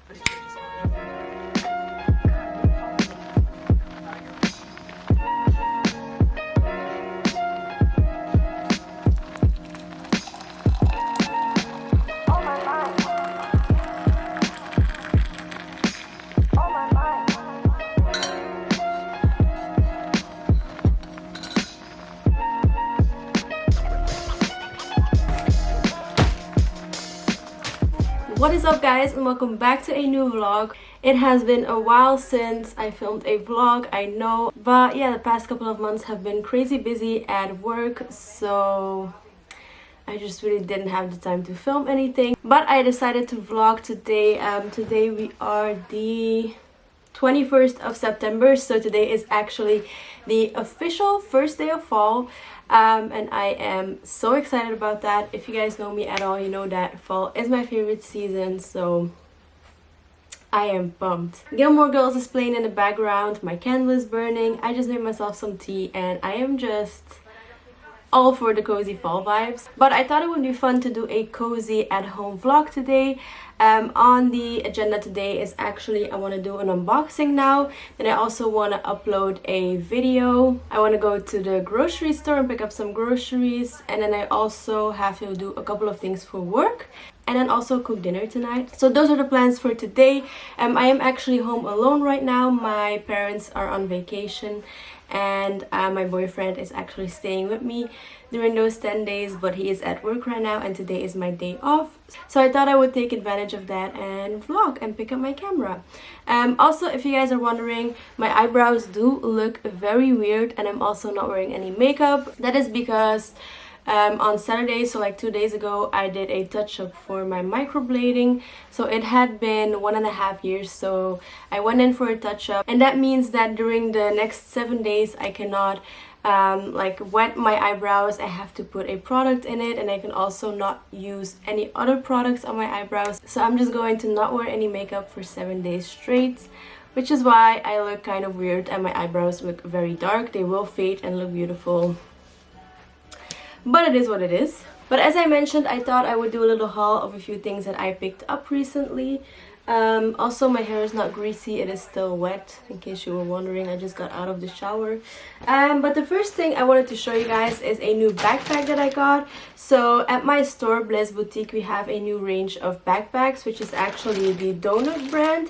What is up, guys, and welcome back to a new vlog. It has been a while since I filmed a vlog, I know, but yeah, the past couple of months have been crazy busy at work, so I just really didn't have the time to film anything. But I decided to vlog today. Today we are the 21st of September, so today is actually the official first day of fall. And I am so excited about that. If you guys know me at all, you know that fall is my favorite season, so I am pumped. Gilmore Girls is playing in the background, my candle is burning, I just made myself some tea, and I am just all for the cozy fall vibes. But I thought it would be fun to do a cozy at home vlog today. On the agenda today is actually I want to do an unboxing now, and I also want to upload a video. I want to go to the grocery store and pick up some groceries, and then I also have to do a couple of things for work, and then also cook dinner tonight. So those are the plans for today. I am actually home alone right now. My parents are on vacation, and my boyfriend is actually staying with me during those 10 days, but he is at work right now, and today is my day off. So I thought I would take advantage of that and vlog and pick up my camera. Also, if you guys are wondering, my eyebrows do look very weird, and I'm also not wearing any makeup. That is because on Saturday, so like 2 days ago, I did a touch-up for my microblading. So it had been 1.5 years, so I went in for a touch-up, and that means that during the next 7 days I cannot like wet my eyebrows. I have to put a product in it, and I can also not use any other products on my eyebrows. So I'm just going to not wear any makeup for 7 days straight, which is why I look kind of weird and my eyebrows look very dark. They will fade and look beautiful, but it is what it is. But as I mentioned, I thought I would do a little haul of a few things that I picked up recently. Also, my hair is not greasy, it is still wet, in case you were wondering. I just got out of the shower. But the first thing I wanted to show you guys is a new backpack that I got. So at my store, Blaise Boutique, we have a new range of backpacks, which is actually the Donut brand.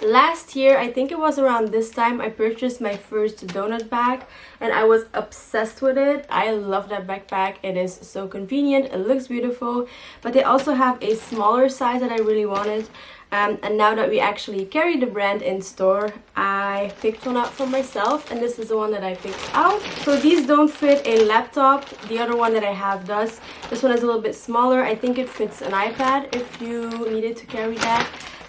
Last year, I think it was around this time, I purchased my first donut bag, and I was obsessed with it. I love that backpack. It is so convenient, it looks beautiful, but they also have a smaller size that I really wanted. And now that we actually carry the brand in store, I picked one out for myself, and this is the one that I picked out. So these don't fit a laptop. The other one that I have does. This one is a little bit smaller. I think it fits an iPad if you needed to carry that.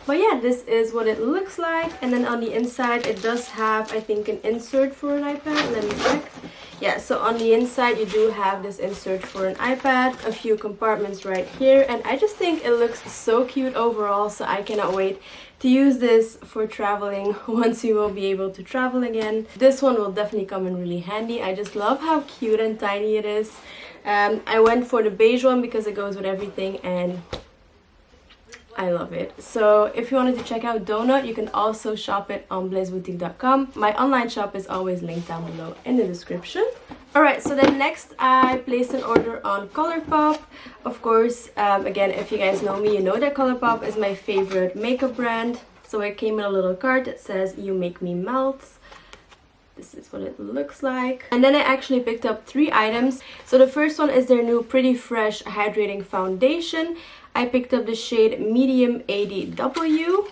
But yeah, this is what it looks like. And then on the inside, it does have, I think, an insert for an iPad. Let me check. Yeah, so on the inside, you do have this insert for an iPad, a few compartments right here. And I just think it looks so cute overall, so I cannot wait to use this for traveling once we will be able to travel again. This one will definitely come in really handy. I just love how cute and tiny it is. I went for the beige one because it goes with everything, and I love it. So if you wanted to check out Donut, you can also shop it on blaiseboutique.com. My online shop is always linked down below in the description. Alright, so then next I placed an order on Colourpop. Of course, again, if you guys know me, you know that Colourpop is my favorite makeup brand. So it came in a little card that says, "You make me melt." This is what it looks like. And then I actually picked up 3 items. So the first one is their new Pretty Fresh Hydrating Foundation. I picked up the shade Medium 80W.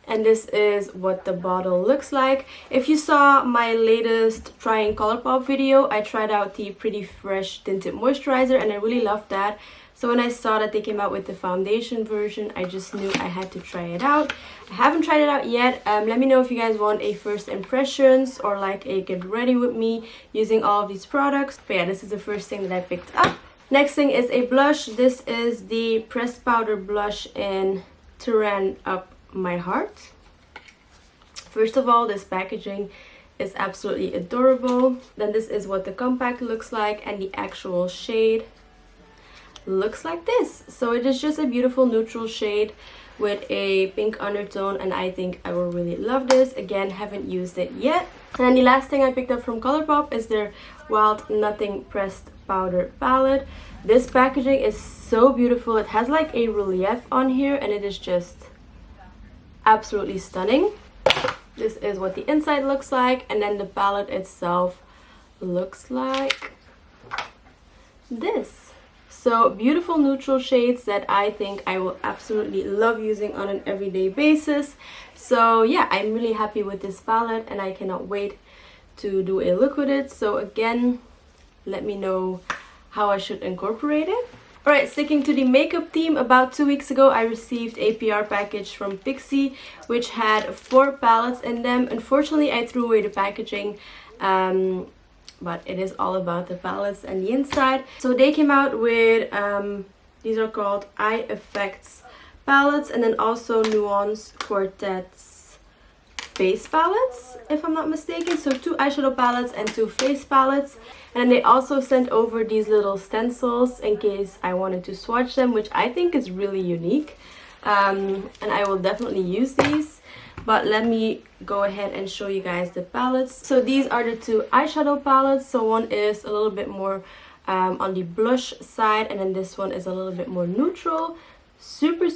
And this is what the bottle looks like. If you saw my latest trying Colourpop video, I tried out the Pretty Fresh Tinted Moisturizer, and I really loved that. So when I saw that they came out with the foundation version, I just knew I had to try it out. I haven't tried it out yet. Let me know if you guys want a first impressions or like a get ready with me using all of these products. But yeah, this is the first thing that I picked up. Next thing is a blush. This is the pressed powder blush in Turn Up My Heart. First of all, this packaging is absolutely adorable. Then this is what the compact looks like and the actual shade. looks like this. So it is just a beautiful neutral shade with a pink undertone, and I think I will really love this. Again, haven't used it yet. And then the last thing I picked up from Colourpop is their Wild Nothing Pressed Powder palette. This packaging is so beautiful. It has like a relief on here, and it is just absolutely stunning. This is what the inside looks like, and then the palette itself looks like this. So beautiful neutral shades that I think I will absolutely love using on an everyday basis. So yeah, I'm really happy with this palette, and I cannot wait to do a look with it. So again, let me know how I should incorporate it. Alright, sticking to the makeup theme, about 2 weeks ago I received a PR package from Pixi which had 4 palettes in them. Unfortunately, I threw away the packaging, but it is all about the palettes and the inside. So they came out with, these are called Eye Effects palettes, and then also Nuance Quartet's face palettes, if I'm not mistaken. So 2 eyeshadow palettes and 2 face palettes. And they also sent over these little stencils in case I wanted to swatch them, which I think is really unique. And I will definitely use these. But let me go ahead and show you guys the palettes. So these are the 2 eyeshadow palettes. So one is a little bit more on the blush side, and then this one is a little bit more neutral. Super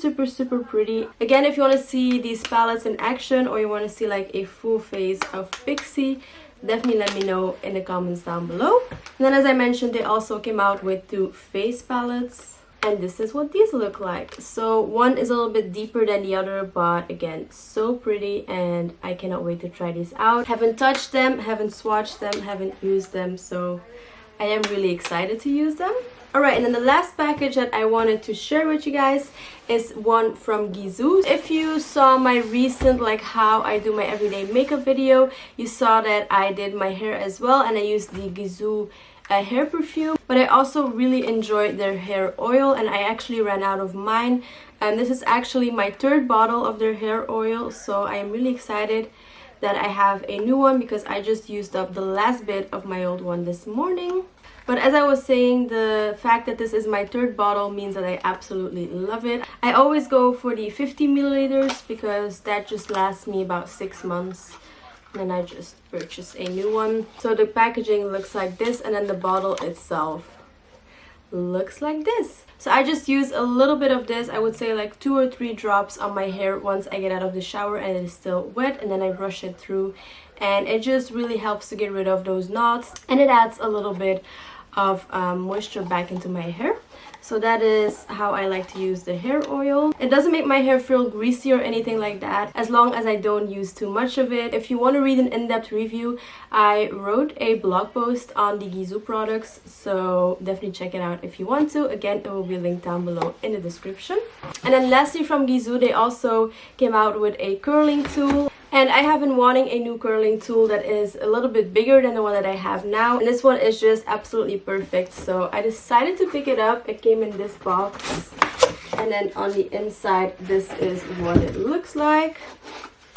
pretty. Again, if you want to see these palettes in action, or you want to see like a full face of Pixi, definitely let me know in the comments down below. And then, as I mentioned, they also came out with 2 face palettes, and this is what these look like. So one is a little bit deeper than the other, but again, so pretty, and I cannot wait to try these out. Haven't touched them, haven't swatched them, haven't used them, so I am really excited to use them. Alright, and then the last package that I wanted to share with you guys is one from Gisou. If you saw my recent like how I do my everyday makeup video, you saw that I did my hair as well, and I used the Gisou hair perfume. But I also really enjoyed their hair oil, and I actually ran out of mine. And this is actually my 3rd bottle of their hair oil, so I am really excited that I have a new one because I just used up the last bit of my old one this morning. But as I was saying, the fact that this is my 3rd bottle means that I absolutely love it. I always go for the 50 milliliters because that just lasts me about 6 months. And then I just purchased a new one. So the packaging looks like this, and then the bottle itself looks like this. So I just use a little bit of this, I would say like 2 or 3 drops on my hair once I get out of the shower and it is still wet, and then I brush it through, and it just really helps to get rid of those knots, and it adds a little bit of moisture back into my hair. So that is how I like to use the hair oil. It doesn't make my hair feel greasy or anything like that, as long as I don't use too much of it. If you want to read an in-depth review, I wrote a blog post on the Gisou products, so definitely check it out if you want to. Again, it will be linked down below in the description. And then lastly, from Gisou, they also came out with a curling tool. And I have been wanting a new curling tool that is a little bit bigger than the one that I have now. And this one is just absolutely perfect. So I decided to pick it up. It came in this box. And then on the inside, this is what it looks like.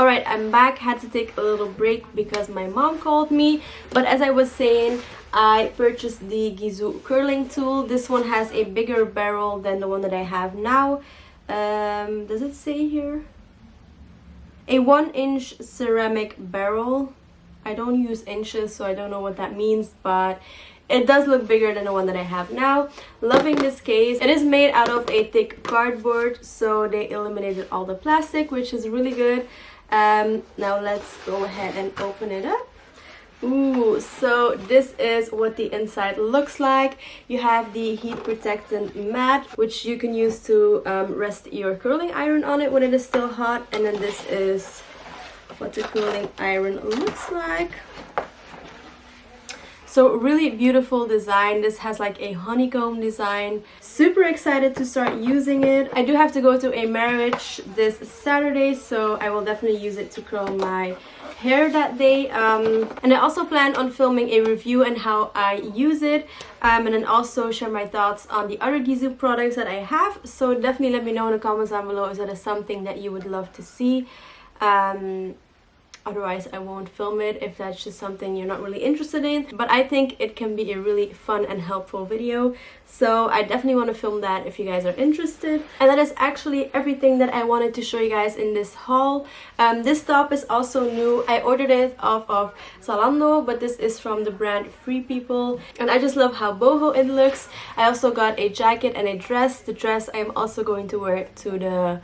Alright, I'm back. Had to take a little break because my mom called me. But as I was saying, I purchased the Gisou curling tool. This one has a bigger barrel than the one that I have now. Does it say here? A 1-inch ceramic barrel. I don't use inches, so I don't know what that means, but it does look bigger than the one that I have now. Loving this case. It is made out of a thick cardboard, so they eliminated all the plastic, which is really good. Now let's go ahead and open it up. Ooh, so this is what the inside looks like. You have the heat protectant mat, which you can use to rest your curling iron on it when it is still hot. And then this is what the curling iron looks like. So really beautiful design. This has like a honeycomb design. Super excited to start using it. I do have to go to a marriage this Saturday, so I will definitely use it to curl my hair that day. And I also plan on filming a review and how I use it, and then also share my thoughts on the other Gisou products that I have. So definitely let me know in the comments down below if that is something that you would love to see. Otherwise, I won't film it if that's just something you're not really interested in. But I think it can be a really fun and helpful video. So I definitely want to film that if you guys are interested. And that is actually everything that I wanted to show you guys in this haul. This top is also new. I ordered it off of Zalando, but this is from the brand Free People. And I just love how boho it looks. I also got a jacket and a dress. The dress I'm also going to wear to the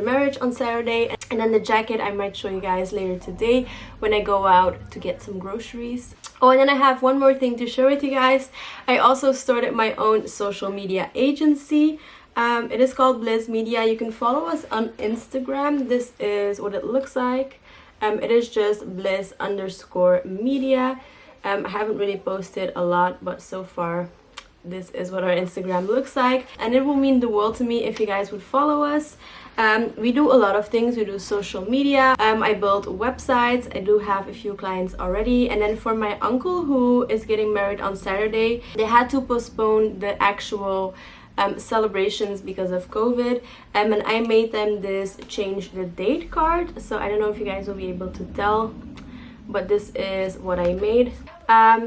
marriage on Saturday, and then the jacket I might show you guys later today when I go out to get some groceries. Oh, and then I have one more thing to share with you guys. I also started my own social media agency. It is called Blaise Media. You can follow us on Instagram. This is what it looks like. It is just Blaise_media. I haven't really posted a lot, but so far this is what our Instagram looks like, and it will mean the world to me if you guys would follow us. We do a lot of things. We do social media. I build websites. I do have a few clients already. And then for my uncle who is getting married on Saturday, they had to postpone the actual celebrations because of COVID, and I made them this change the date card. So I don't know if you guys will be able to tell, but this is what I made.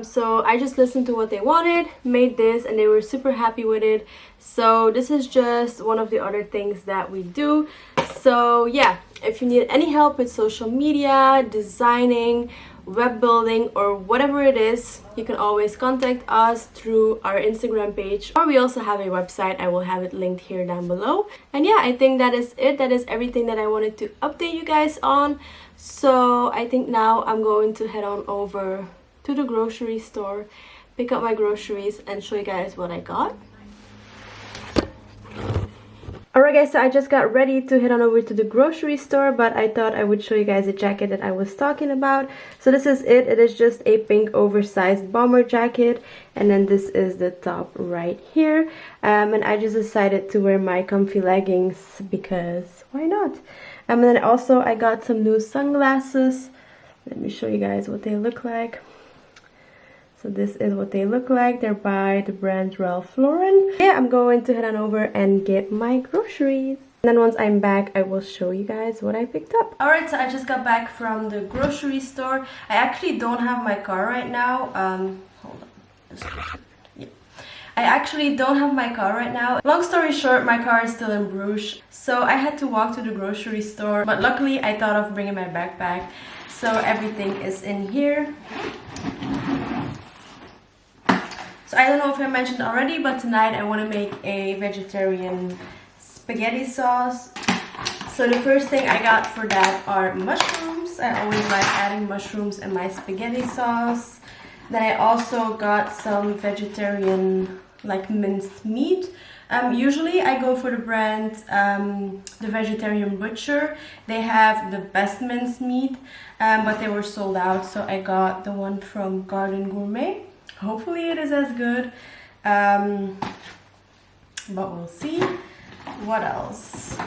So I just listened to what they wanted, made this, and they were super happy with it. So this is just one of the other things that we do. So yeah, if you need any help with social media, designing, web building, or whatever it is, you can always contact us through our Instagram page, or we also have a website. I will have it linked here down below. And yeah, I think that is it. That is everything that I wanted to update you guys on. So I think now I'm going to head on over to the grocery store, pick up my groceries, and show you guys what I got. Alright guys, so I just got ready to head on over to the grocery store, but I thought I would show you guys the jacket that I was talking about. So this is it. It is just a pink oversized bomber jacket, and then this is the top right here. And I just decided to wear my comfy leggings because why not? And then also I got some new sunglasses. Let me show you guys what they look like. So this is what they look like. They're by the brand Ralph Lauren. Yeah, I'm going to head on over and get my groceries. And then once I'm back, I will show you guys what I picked up. Alright, so I just got back from the grocery store. I actually don't have my car right now. Hold on. Yeah. I actually don't have my car right now. Long story short, my car is still in Bruges. So I had to walk to the grocery store. But luckily, I thought of bringing my backpack. So everything is in here. So I don't know if I mentioned already, but tonight I want to make a vegetarian spaghetti sauce. So the first thing I got for that are mushrooms. I always like adding mushrooms in my spaghetti sauce. Then I also got some vegetarian like minced meat. Usually I go for the brand the Vegetarian Butcher. They have the best minced meat, but they were sold out, so I got the one from Garden Gourmet. Hopefully it is as good, but we'll see. What else?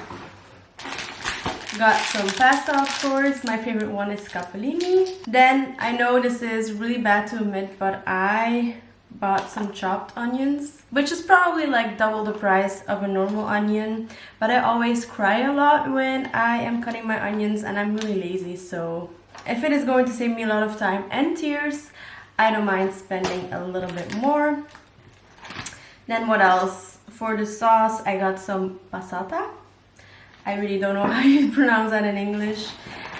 Got some pasta, of course. My favorite one is capellini. Then I know this is really bad to admit, but I bought some chopped onions, which is probably like double the price of a normal onion, but I always cry a lot when I am cutting my onions, and I'm really lazy, so if it is going to save me a lot of time and tears, I don't mind spending a little bit more. Then what else? For the sauce, I got some passata. I really don't know how you pronounce that in English.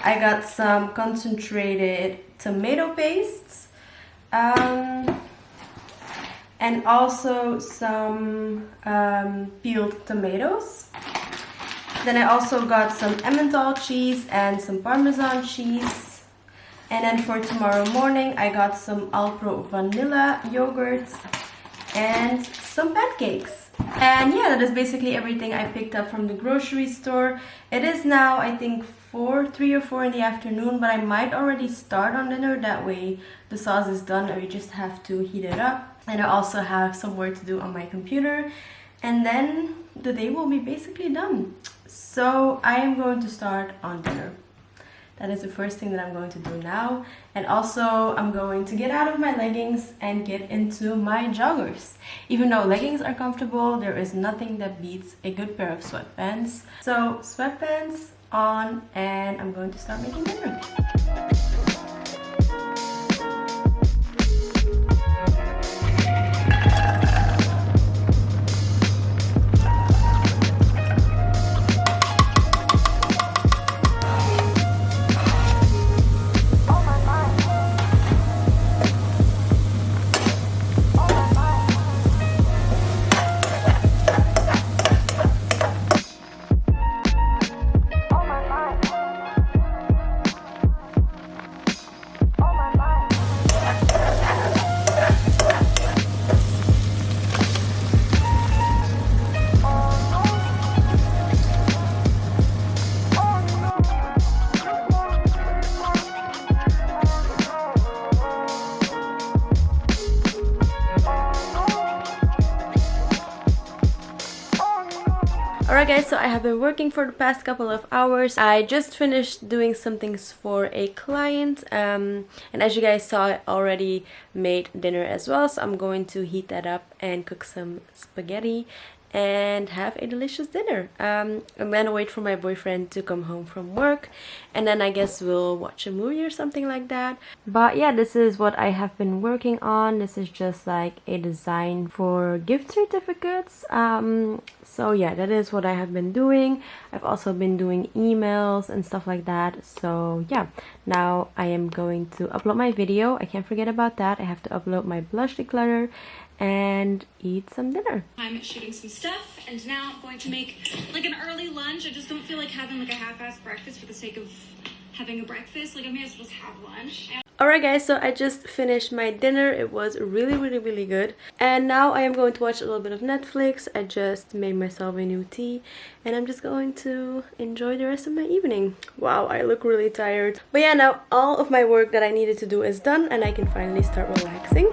I got some concentrated tomato paste. And also some peeled tomatoes. Then I also got some Emmental cheese and some Parmesan cheese. And then for tomorrow morning, I got some Alpro vanilla yogurt and some pancakes. And yeah, that is basically everything I picked up from the grocery store. It is now, I think, 3 or 4 in the afternoon, but I might already start on dinner. That way the sauce is done and we just have to heat it up. And I also have some work to do on my computer. And then the day will be basically done. So I am going to start on dinner. That is the first thing that I'm going to do now. And also I'm going to get out of my leggings and get into my joggers. Even though leggings are comfortable, there is nothing that beats a good pair of sweatpants. So sweatpants on, and I'm going to start making dinner. Alright guys, so I have been working for the past couple of hours. I just finished doing some things for a client, and as you guys saw, I already made dinner as well, so I'm going to heat that up and cook some spaghetti and have a delicious dinner. I'm gonna wait for my boyfriend to come home from work, and then I guess we'll watch a movie or something like that. But yeah, this is what I have been working on. This is just like a design for gift certificates. So yeah, that is what I have been doing. I've also been doing emails and stuff like that. So yeah, now I am going to upload my video. I can't forget about that. I have to upload my blush declutter and eat some dinner. I'm shooting some stuff, and now I'm going to make like an early lunch. I just don't feel like having like a half-assed breakfast for the sake of having a breakfast. Like I may as well just have lunch. Alright guys, so I just finished my dinner. It was really good. And now I am going to watch a little bit of Netflix. I just made myself a new tea, and I'm just going to enjoy the rest of my evening. Wow, I look really tired. But yeah, now all of my work that I needed to do is done, and I can finally start relaxing.